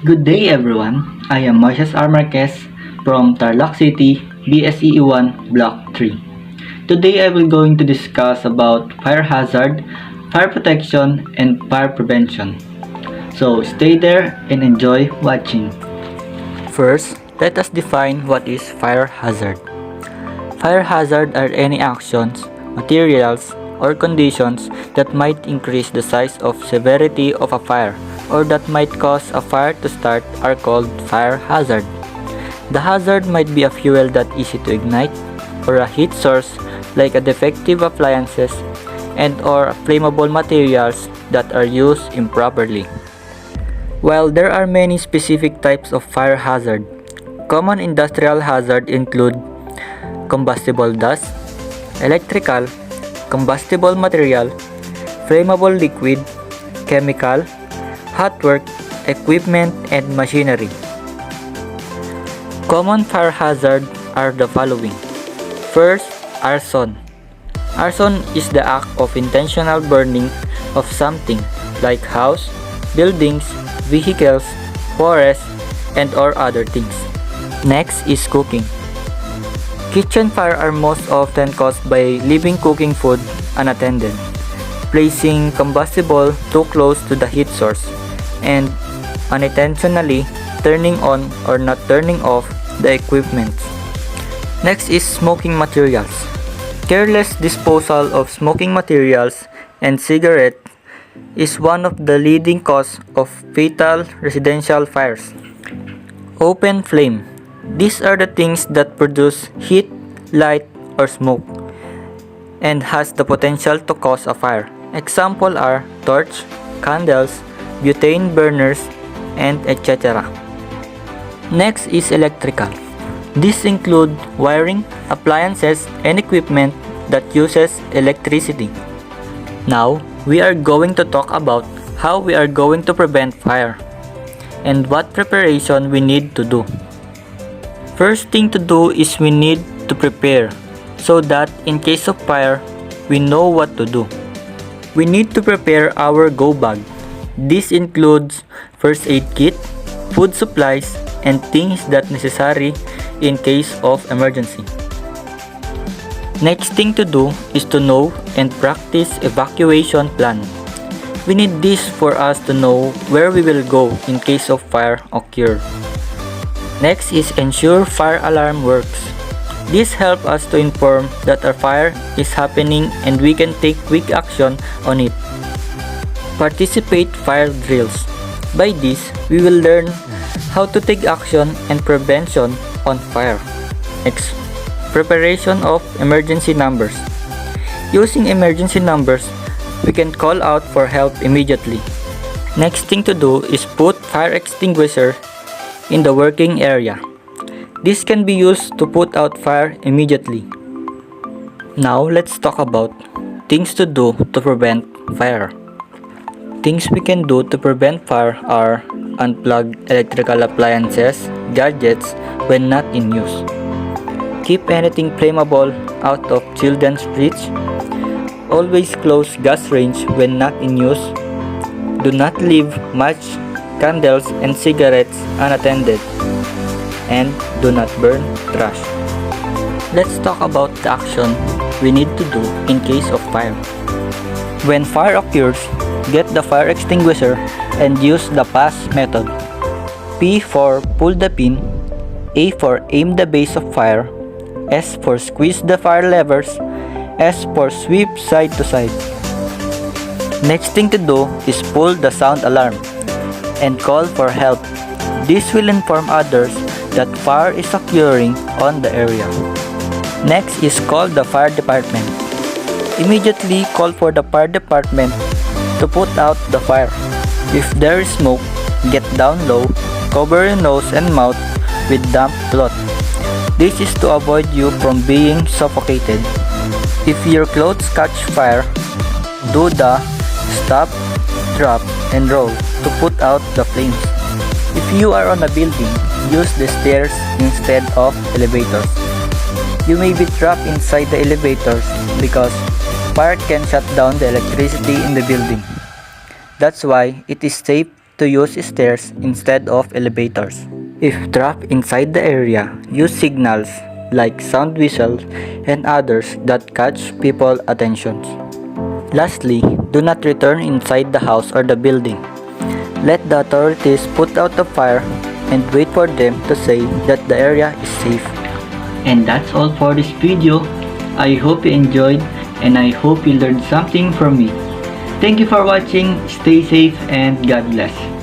Good day everyone. I am Marcius R. Marquez from Tarlac City, BSEE 1, Block 3. Today I will going to discuss about fire hazard, fire protection, and fire prevention. So stay there and enjoy watching. First, let us define what is fire hazard. Fire hazard are any actions, materials, or conditions that might increase the size of severity of a fire or that might cause a fire to start are called fire hazard. The hazard might be a fuel that is easy to ignite or a heat source like a defective appliances and or flammable materials that are used improperly. While there are many specific types of fire hazard, common industrial hazard include combustible dust, electrical, combustible material, flammable liquid, chemical, hot work, equipment, and machinery. Common fire hazard are the following. First, arson. Arson is the act of intentional burning of something like house, buildings, vehicles, forests, and or other things. Next is cooking. Kitchen fire are most often caused by leaving cooking food unattended, placing combustible too close to the heat source, and unintentionally turning on or not turning off the equipment. Next is smoking materials. Careless disposal of smoking materials and cigarette is one of the leading cause of fatal residential fires. Open flame. These are the things that produce heat, light, or smoke and has the potential to cause a fire. Example are torch, candles, butane burners, and etc. Next is electrical. These include wiring, appliances, and equipment that uses electricity. Now, we are going to talk about how we are going to prevent fire and what preparation we need to do. First thing to do is we need to prepare so that in case of fire, we know what to do. We need to prepare our go bag. This includes first aid kit, food supplies, and things that necessary in case of emergency. Next thing to do is to know and practice evacuation plan. We need this for us to know where we will go in case of fire occur. Next is ensure fire alarm works. This helps us to inform that a fire is happening and we can take quick action on it. Participate fire drills. By this, we will learn how to take action and prevention on fire. Next, preparation of emergency numbers. Using emergency numbers, we can call out for help immediately. Next thing to do is put fire extinguisher in the working area. This can be used to put out fire immediately. Now let's talk about things to do to prevent fire. Things we can do to prevent fire are unplug electrical appliances, gadgets when not in use. Keep anything flammable out of children's reach. Always close gas range when not in use. Do not leave match, candles, and cigarettes unattended. And do not burn trash. Let's talk about the action we need to do in case of fire. When fire occurs, get the fire extinguisher and use the pass method. P for pull the pin, A for aim the base of fire, S for squeeze the fire levers, S for sweep side to side. Next thing to do is pull the sound alarm and call for help. This will inform others that fire is occurring on the area. Next is call the fire department. Immediately call for the fire department to put out the fire. If there is smoke, get down low, cover your nose and mouth with damp cloth. This is to avoid you from being suffocated. If your clothes catch fire, do the stop, drop, and roll to put out the flames. If you are on a building, use the stairs instead of elevators. You may be trapped inside the elevators because fire can shut down the electricity in the building. That's why it is safe to use stairs instead of elevators. If trapped inside the area, use signals like sound whistles and others that catch people's attention. Lastly, do not return inside the house or the building. Let the authorities put out the fire and wait for them to say that the area is safe. And that's all for this video. I hope you enjoyed and I hope you learned something from me. Thank you for watching, stay safe and God bless.